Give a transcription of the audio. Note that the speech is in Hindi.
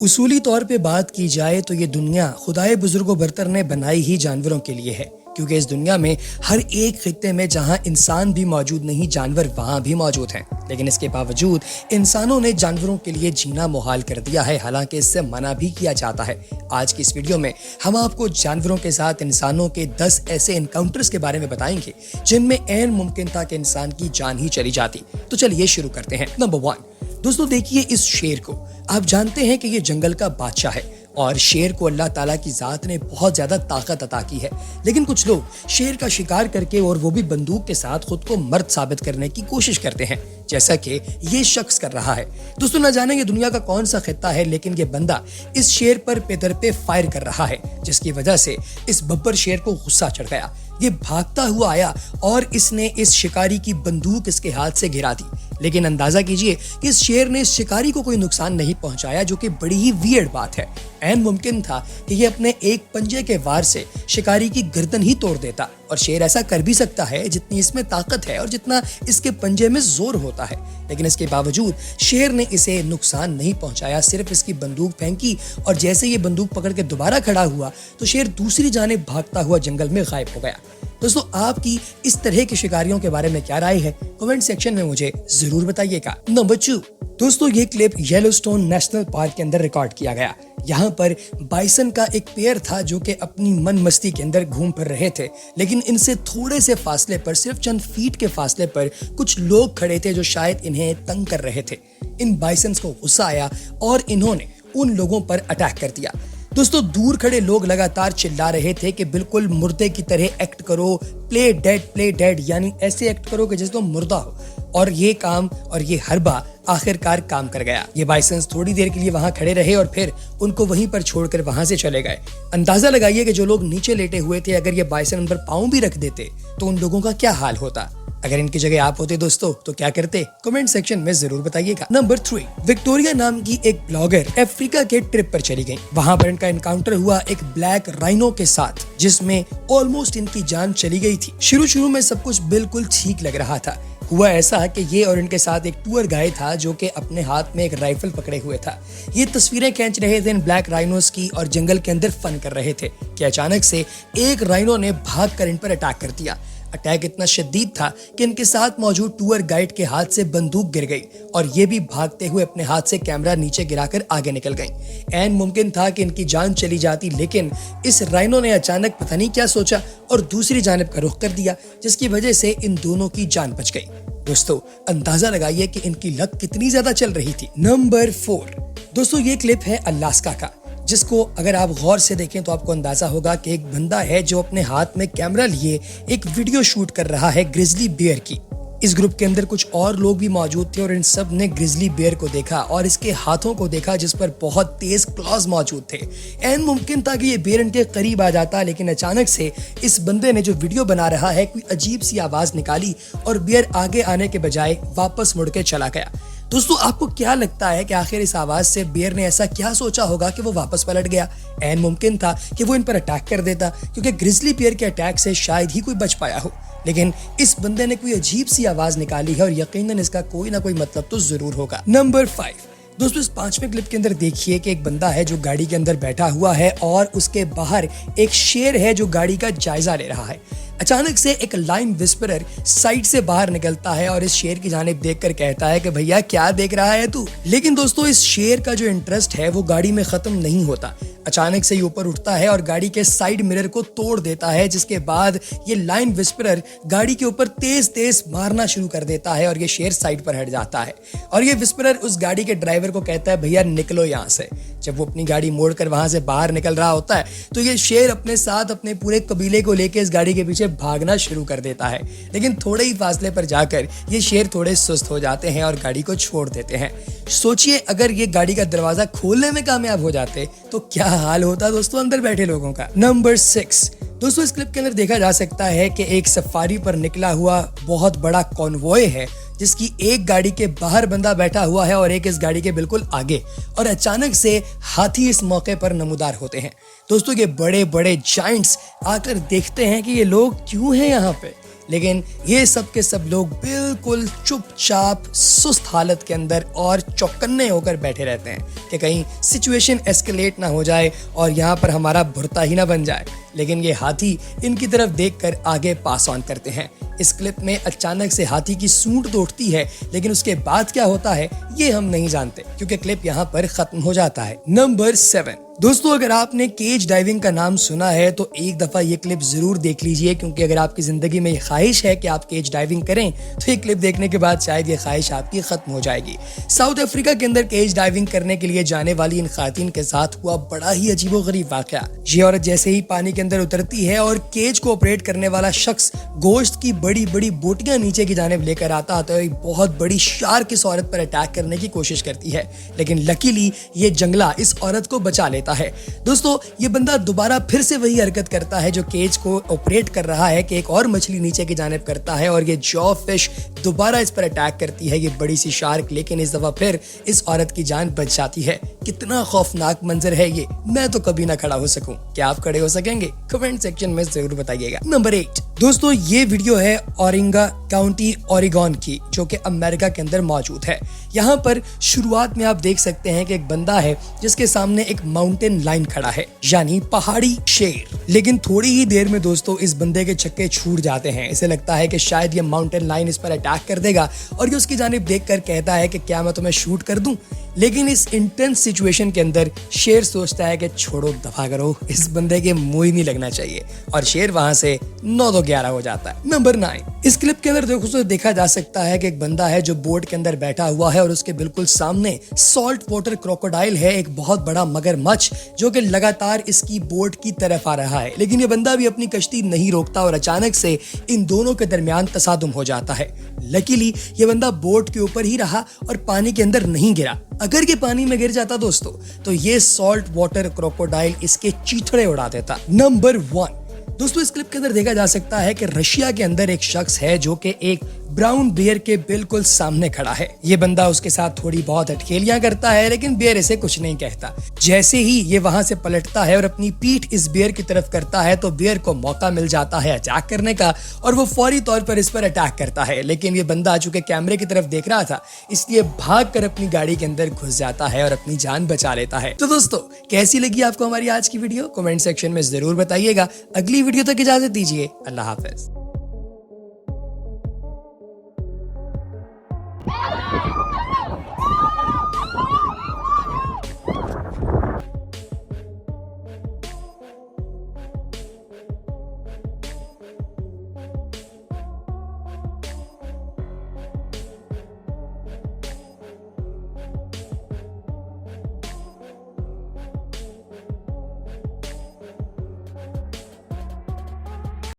उसूली तौर पे बात की जाए तो ये दुनिया खुदाए बुजुर्गो बरतर ने बनाई ही जानवरों के लिए है, क्योंकि इस दुनिया में हर एक खित्ते में जहां इंसान भी मौजूद नहीं, जानवर वहां भी मौजूद हैं। लेकिन इसके बावजूद इंसानों ने जानवरों के लिए जीना मुहाल कर दिया है, हालांकि इससे मना भी किया जाता है। आज की इस वीडियो में हम आपको जानवरों के साथ इंसानों के 10 ऐसे एनकाउंटर्स के बारे में बताएंगे जिनमें ऐन मुमकिन था कि इंसान की जान ही चली जाती। तो चलिए शुरू करते हैं। नंबर 1, दोस्तों देखिए इस शेर को। आप जानते हैं कि ये जंगल का बादशाह है और शेर को अल्लाह ताला की जात ने बहुत ज्यादा ताकत अता की है, लेकिन कुछ लोग शेर का शिकार करके और वो भी बंदूक के साथ खुद को मर्द साबित करने की कोशिश करते हैं, जैसा कि ये शख्स कर रहा है। दोस्तों न जाने ये दुनिया का कौन सा खित्ता है, लेकिन ये बंदा इस शेर पर पेदर पे फायर कर रहा है, जिसकी वजह से इस बब्बर शेर को गुस्सा चढ़ गया। ये भागता हुआ आया और इसने इस शिकारी की बंदूक इसके हाथ से गिरा दी। लेकिन अंदाजा कीजिए कि इस शेर ने इस शिकारी को कोई नुकसान नहीं पहुंचाया, जो कि बड़ी ही वियर्ड बात है। ऐन मुमकिन था कि ये अपने एक पंजे के वार से शिकारी की गर्दन ही तोड़ देता, और शेर ऐसा कर भी सकता है जितनी इसमें ताकत है और जितना इसके पंजे में जोर होता है। लेकिन इसके बावजूद शेर ने इसे नुकसान नहीं पहुंचाया, सिर्फ इसकी बंदूक फेंकी और जैसे ये बंदूक पकड़ के दोबारा खड़ा हुआ तो शेर दूसरी जानिब भागता हुआ जंगल में गायब हो गया। दोस्तों आपकी इस तरह के शिकारियों के बारे में क्या राय है, कमेंट सेक्शन में मुझे जरूर बताइएगा। नंबर 2, दोस्तों ये क्लिप येलोस्टोन नेशनल पार्क के अंदर रिकॉर्ड किया गया। यहाँ पर बाइसन का एक पेयर था जो कि अपनी मन मस्ती के अंदर घूम फिर रहे थे, लेकिन इनसे थोड़े से फासले पर, सिर्फ चंद फीट के फासले पर कुछ लोग खड़े थे जो शायद इन्हें तंग कर रहे थे। इन बाइसन्स को गुस्सा आया और इन्होंने उन लोगों पर अटैक कर दिया। दोस्तों दूर खड़े लोग लगातार चिल्ला रहे थे कि बिल्कुल मुर्दे की तरह एक्ट करो, प्ले डेड, यानी ऐसे एक्ट करो कि जैसे तुम मुर्दा हो। और ये काम और ये हरबा आखिरकार काम कर गया। ये बाइसन्स थोड़ी देर के लिए वहां खड़े रहे और फिर उनको वहीं पर छोड़कर वहां से चले गए। अंदाजा लगाइए कि जो लोग नीचे लेटे हुए थे, अगर ये बाइसन उन पर पांव भी रख देते तो उन लोगों का क्या हाल होता। अगर इनकी जगह आप होते दोस्तों तो क्या करते, कमेंट सेक्शन में जरूर बताइएगा। नंबर 3, विक्टोरिया नाम की एक ब्लॉगर अफ्रीका के ट्रिप पर चली गई। वहां पर इनका एनकाउंटर हुआ एक ब्लैक राइनो के साथ, जिसमें ऑलमोस्ट इनकी जान चली गई थी। शुरू में सब कुछ बिल्कुल ठीक लग रहा था। हुआ ऐसा कि ये और इनके साथ एक टूर गाइड था जो कि अपने हाथ में एक राइफल पकड़े हुए था। ये तस्वीरें खींच रहे थे इन ब्लैक राइनोस की और जंगल के अंदर फन कर रहे थे कि अचानक से एक राइनो ने भागकर इन पर अटैक कर दिया। अटैक इतना शदीद था कि इनके साथ मौजूद टूर गाइड के हाथ से बंदूक गिर गई और ये भी भागते हुए अपने हाथ से कैमरा नीचे गिराकर आगे निकल गई। ऐन मुमकिन था कि इनकी जान चली जाती, लेकिन इस राइनो ने अचानक पता नहीं क्या सोचा और दूसरी जानिब का रुख कर दिया, जिसकी वजह से इन दोनों की जान बच गई। दोस्तों अंदाजा लगाइए कि इनकी लक कितनी ज्यादा चल रही थी। नंबर 4, दोस्तों ये क्लिप है अलास्का का, जिसको अगर आप गौर से देखें तो आपको अंदाजा होगा कि एक बंदा है जो अपने हाथ में कैमरा लिए एक वीडियो शूट कर रहा है ग्रिजली बेयर की। इस ग्रुप के अंदर कुछ और लोग भी मौजूद थे और इन सब ने ग्रिजली बेयर को देखा और इसके हाथों को देखा, जिस पर बहुत तेज क्लॉज मौजूद थे। ऐन मुमकिन था कि ये बेयर इनके करीब आ जाता, लेकिन अचानक से इस बंदे ने जो वीडियो बना रहा है कोई अजीब सी आवाज निकाली और बेयर आगे आने के बजाय वापस मुड़ के चला गया। दोस्तों आपको क्या लगता है कि आखिर इस आवाज से बेयर ने ऐसा क्या सोचा होगा कि वो वापस पलट गया? ऐन मुमकिन था कि वो इन पर अटैक कर देता, क्योंकि ग्रिजली बेयर के अटैक से शायद ही कोई बच पाया हो, लेकिन इस बंदे ने कोई अजीब सी आवाज निकाली है और यकीनन इसका कोई ना कोई मतलब तो जरूर होगा। नंबर 5, दोस्तों इस 5वें क्लिप के अंदर देखिए कि एक बंदा है जो गाड़ी के अंदर बैठा हुआ है और उसके बाहर एक शेर है जो गाड़ी का जायजा ले रहा है। अचानक से एक लाइन विस्परर साइड से बाहर निकलता है और इस शेर की जानिब देखकर कहता है कि भैया क्या देख रहा है तू। लेकिन दोस्तों इस शेर का जो इंटरेस्ट है वो गाड़ी में खत्म नहीं होता। अचानक से ये ऊपर उठता है और गाड़ी के साइड मिरर को तोड़ देता है, जिसके बाद ये लाइन विस्परर गाड़ी के ऊपर तेज तेज मारना शुरू कर देता है और ये शेर साइड पर हट जाता है। और ये विस्परर उस गाड़ी के ड्राइवर को कहता है भैया निकलो यहाँ से। जब वो अपनी गाड़ी मोड़कर वहां से बाहर निकल रहा होता है तो ये शेर अपने साथ अपने पूरे कबीले को लेकर इस गाड़ी के पीछे भागना शुरू कर देता है, लेकिन थोड़े ही फासले पर जाकर ये शेर थोड़े सुस्त हो जाते हैं और गाड़ी को छोड़ देते हैं। सोचिए अगर ये गाड़ी का दरवाजा खोलने में कामयाब हो जाते तो क्या हाल होता दोस्तों अंदर बैठे लोगों का। नंबर 6, दोस्तों इस क्लिप के अंदर देखा जा सकता है कि एक सफारी पर निकला हुआ बहुत बड़ा कॉन्वॉय है, जिसकी एक गाड़ी के बाहर बंदा बैठा हुआ है और एक इस गाड़ी के बिल्कुल आगे, और अचानक से हाथी इस मौके पर नमूदार होते हैं। दोस्तों ये बड़े बड़े जायंट्स आकर देखते हैं कि ये लोग क्यों हैं यहाँ पे। लेकिन ये सब के सब लोग बिल्कुल चुपचाप सुस्त हालत के अंदर और चौकन्ने होकर बैठे रहते हैं कि कहीं सिचुएशन एस्केलेट ना हो जाए और यहाँ पर हमारा भुर्ता ही ना बन जाए। लेकिन ये हाथी इनकी तरफ देखकर आगे पास ऑन करते हैं। इस क्लिप में अचानक से हाथी की सूंड तो उठती है, लेकिन उसके बाद क्या होता है ये हम नहीं जानते, क्योंकि क्लिप यहाँ पर खत्म हो जाता है। नंबर 7 दोस्तों, अगर आपने केज डाइविंग का नाम सुना है तो एक दफा ये क्लिप जरूर देख लीजिए, क्योंकि अगर आपकी जिंदगी में ये ख्वाहिश है कि आप केज डाइविंग करें तो ये क्लिप देखने के बाद शायद ये ख्वाहिश आपकी खत्म हो जाएगी। साउथ अफ्रीका के अंदर केज डाइविंग करने के लिए जाने वाली इन खातिन के साथ हुआ बड़ा ही अजीबोगरीब वाकया। ये औरत जैसे ही पानी के अंदर उतरती है और केज को ऑपरेट करने वाला शख्स गोश्त की बड़ी बड़ी बोटियां नीचे की जानिब लेकर आता तो एक बहुत बड़ी शार्क इस औरत पर अटैक करने की कोशिश करती है, लेकिन लकीली ये जंगला इस औरत को बचा लेता है। दोस्तों, ये बंदा दोबारा फिर से वही हरकत करता है जो केज को ऑपरेट कर रहा है कि एक और मछली नीचे की जानिब करता है और ये जॉ फिश दोबारा इस पर अटैक करती है, ये बड़ी सी शार्क, लेकिन इस दफा फिर इस औरत की जान बच जाती है। कितना खौफनाक मंजर है ये, मैं तो कभी ना खड़ा हो सकूं। क्या आप खड़े हो सकेंगे? कमेंट सेक्शन में जरूर बताइएगा। नंबर 8 दोस्तों, ये वीडियो है औरिंगा काउंटी ओरेगॉन की, जो कि अमेरिका के अंदर मौजूद है। यहाँ पर शुरुआत में आप देख सकते हैं कि एक बंदा है जिसके सामने एक माउंटेन लाइन खड़ा है, यानी पहाड़ी शेर। लेकिन थोड़ी ही देर में दोस्तों इस बंदे के छक्के छूट जाते हैं। इसे लगता है कि शायद ये माउंटेन लाइन इस पर अटैक कर देगा और ये उसकी जानिब देखकर कहता है कि क्या मैं तुम्हें शूट कर दूं। लेकिन इस इंटेंस सिचुएशन के अंदर शेर सोचता है कि छोड़ो, दफा करो, इस बंदे के मुंह ही नहीं लगना चाहिए, और शेर वहां से 9-11 हो जाता है। नंबर 9 इस क्लिप के अंदर दोस्तों देखा जा सकता है कि एक बंदा है जो बोट के अंदर बैठा हुआ है और उसके बिल्कुल सामने सॉल्ट वाटर क्रोकोडाइल है, एक बहुत बड़ा मगरमच्छ जो कि लगातार इसकी बोट की तरफ आ रहा है। लेकिन ये बंदा भी अपनी कश्ती नहीं रोकता और अचानक से इन दोनों के दरमियान तसादुम हो जाता है। लकीली ये बंदा बोट के ऊपर ही रहा और पानी के अंदर नहीं गिरा। अगर ये पानी में गिर जाता दोस्तों तो ये सॉल्ट वाटर क्रोकोडाइल इसके चीथड़े उड़ा देता। नंबर 1 दोस्तों, इस क्लिप के अंदर देखा जा सकता है कि रशिया के अंदर एक शख्स है जो कि एक ब्राउन बियर के बिल्कुल सामने खड़ा है। ये बंदा उसके साथ थोड़ी बहुत अटखेलियां करता है, लेकिन बियर इसे कुछ नहीं कहता। जैसे ही ये वहां से पलटता है और अपनी पीठ इस बियर की तरफ करता है तो बियर को मौका मिल जाता है अटैक करने का और वो फौरी तौर पर इस पर अटैक करता है। लेकिन ये बंदा चूंकि कैमरे की तरफ देख रहा था इसलिए भाग कर अपनी गाड़ी के अंदर घुस जाता है और अपनी जान बचा लेता है। तो दोस्तों, कैसी लगी आपको हमारी आज की वीडियो? कमेंट सेक्शन में जरूर बताइएगा। अगली वीडियो तक इजाजत दीजिए। अल्लाह हाफिज।